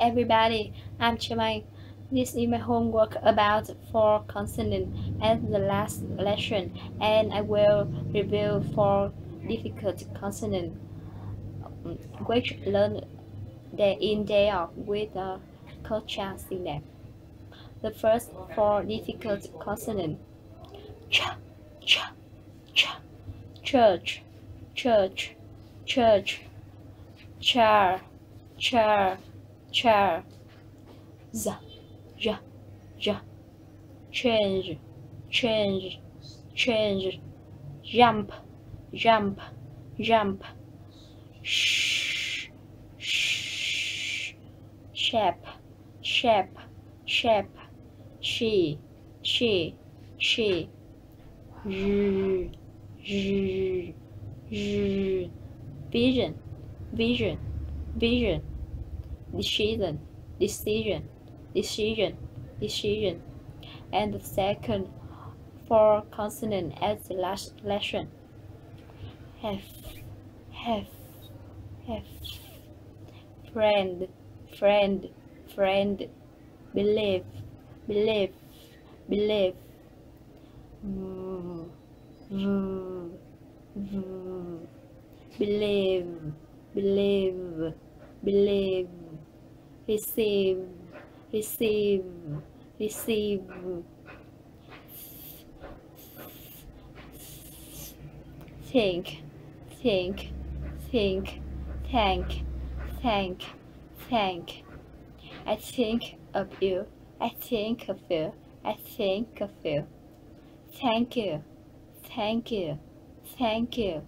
everybody, I'm Chimay. This is my homework about 4 consonants as the last lesson, and I will review 4 difficult consonants which learned day in day out with Coach Sinek. The first 4 difficult consonants: ch, ch, ch, church, church, church, chair, chair, chair, z, j, j, change, change, change, jump, jump, jump, shh, shh, shape, shape, shape, she, she, she, z, z, z, vision, vision, vision, decision, decision, decision, decision. And the second 4 consonants as the last lesson: have, have, have, friend, friend, friend, believe, believe, believe, believe, believe, believe, receive, receive, receive, think, think, think, thank, thank, thank. I think of you, I think of you, I think of you. Thank you, thank you, thank you.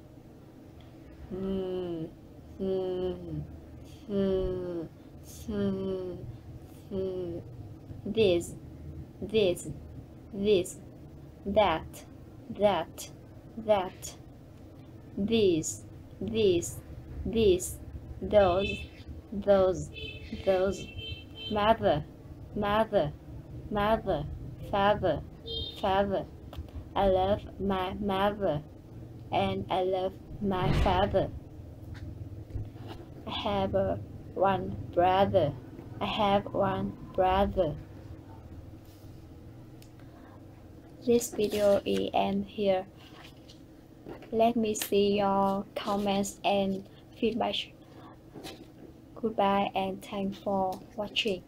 This, this, this, that, that, that. These, those, those. Mother, mother, mother, father, father. I love my mother and I love my father. I have one brother. I have one brother. This video is end here. Let me see your comments and feedback. Goodbye and thanks for watching.